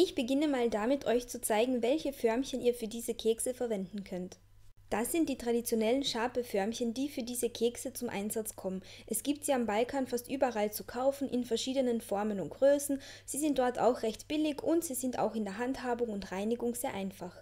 Ich beginne mal damit, euch zu zeigen, welche Förmchen ihr für diese Kekse verwenden könnt. Das sind die traditionellen Schape-Förmchen, die für diese Kekse zum Einsatz kommen. Es gibt sie am Balkan fast überall zu kaufen, in verschiedenen Formen und Größen. Sie sind dort auch recht billig und sie sind auch in der Handhabung und Reinigung sehr einfach.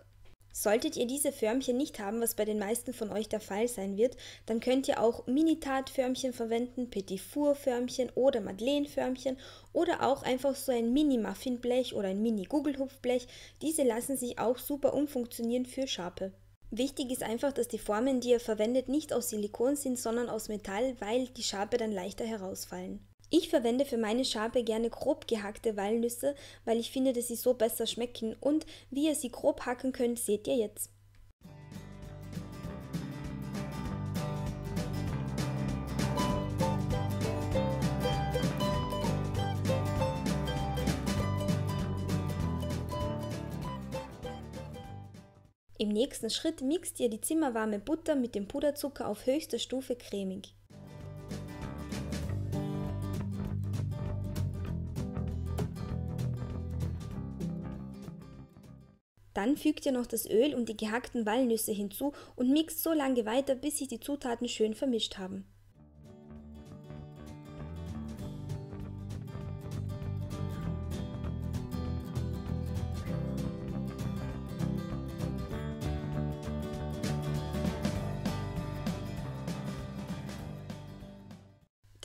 Solltet ihr diese Förmchen nicht haben, was bei den meisten von euch der Fall sein wird, dann könnt ihr auch Mini-Tart-Förmchen verwenden, Petit-Four-Förmchen oder Madeleine-Förmchen oder auch einfach so ein Mini-Muffin-Blech oder ein Mini-Gugelhupfblech. Diese lassen sich auch super umfunktionieren für Schape. Wichtig ist einfach, dass die Formen, die ihr verwendet, nicht aus Silikon sind, sondern aus Metall, weil die Schape dann leichter herausfallen. Ich verwende für meine Schape gerne grob gehackte Walnüsse, weil ich finde, dass sie so besser schmecken und wie ihr sie grob hacken könnt, seht ihr jetzt. Im nächsten Schritt mixt ihr die zimmerwarme Butter mit dem Puderzucker auf höchster Stufe cremig. Dann fügt ihr noch das Öl und die gehackten Walnüsse hinzu und mixt so lange weiter, bis sich die Zutaten schön vermischt haben.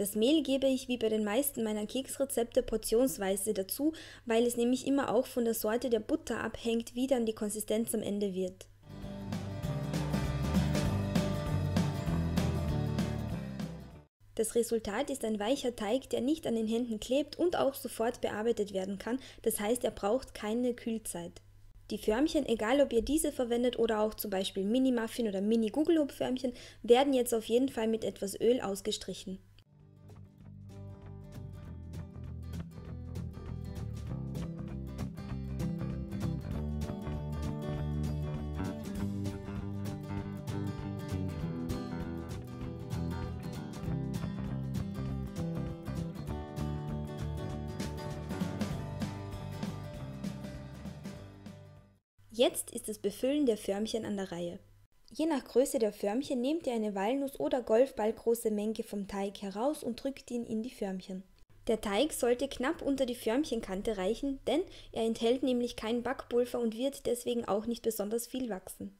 Das Mehl gebe ich wie bei den meisten meiner Keksrezepte portionsweise dazu, weil es nämlich immer auch von der Sorte der Butter abhängt, wie dann die Konsistenz am Ende wird. Das Resultat ist ein weicher Teig, der nicht an den Händen klebt und auch sofort bearbeitet werden kann, das heißt, er braucht keine Kühlzeit. Die Förmchen, egal ob ihr diese verwendet oder auch zum Beispiel Mini-Muffin oder Mini-Gugelhupf-Förmchen, werden jetzt auf jeden Fall mit etwas Öl ausgestrichen. Jetzt ist das Befüllen der Förmchen an der Reihe. Je nach Größe der Förmchen nehmt ihr eine Walnuss- oder Golfballgroße Menge vom Teig heraus und drückt ihn in die Förmchen. Der Teig sollte knapp unter die Förmchenkante reichen, denn er enthält nämlich kein Backpulver und wird deswegen auch nicht besonders viel wachsen.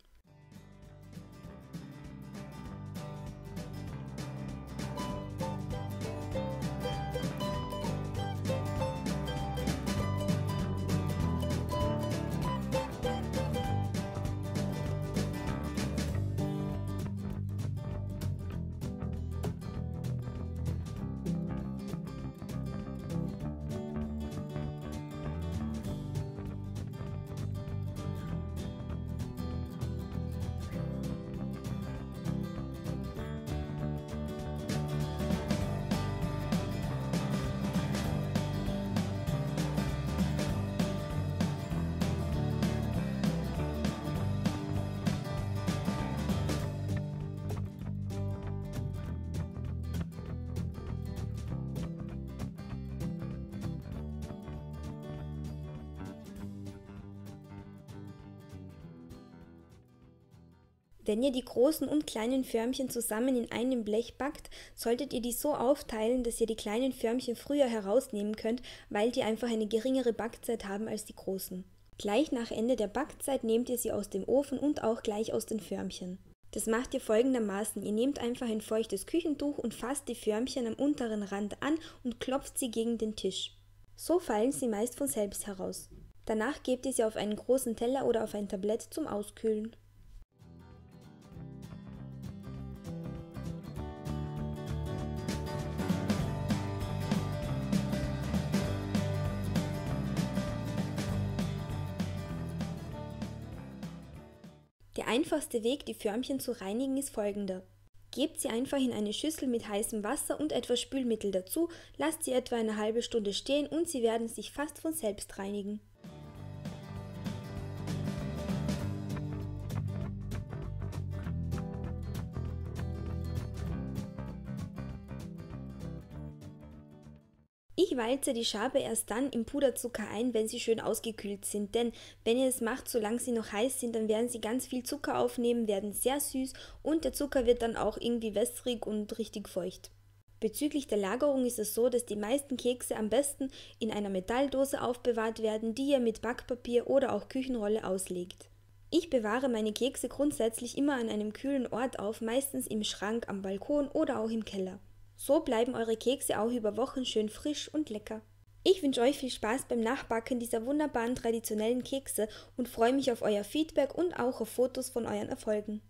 Wenn ihr die großen und kleinen Förmchen zusammen in einem Blech backt, solltet ihr die so aufteilen, dass ihr die kleinen Förmchen früher herausnehmen könnt, weil die einfach eine geringere Backzeit haben als die großen. Gleich nach Ende der Backzeit nehmt ihr sie aus dem Ofen und auch gleich aus den Förmchen. Das macht ihr folgendermaßen: Ihr nehmt einfach ein feuchtes Küchentuch und fasst die Förmchen am unteren Rand an und klopft sie gegen den Tisch. So fallen sie meist von selbst heraus. Danach gebt ihr sie auf einen großen Teller oder auf ein Tablett zum Auskühlen. Der einfachste Weg, die Förmchen zu reinigen, ist folgender. Gebt sie einfach in eine Schüssel mit heißem Wasser und etwas Spülmittel dazu, lasst sie etwa eine halbe Stunde stehen und sie werden sich fast von selbst reinigen. Ich Ich walze die Schabe erst dann im Puderzucker ein, wenn sie schön ausgekühlt sind, denn wenn ihr es macht, solange sie noch heiß sind, dann werden sie ganz viel Zucker aufnehmen, werden sehr süß und der Zucker wird dann auch irgendwie wässrig und richtig feucht. Bezüglich der Lagerung ist es so, dass die meisten Kekse am besten in einer Metalldose aufbewahrt werden, die ihr mit Backpapier oder auch Küchenrolle auslegt. Ich bewahre meine Kekse grundsätzlich immer an einem kühlen Ort auf, meistens im Schrank, am Balkon oder auch im Keller. So bleiben eure Kekse auch über Wochen schön frisch und lecker. Ich wünsche euch viel Spaß beim Nachbacken dieser wunderbaren traditionellen Kekse und freue mich auf euer Feedback und auch auf Fotos von euren Erfolgen.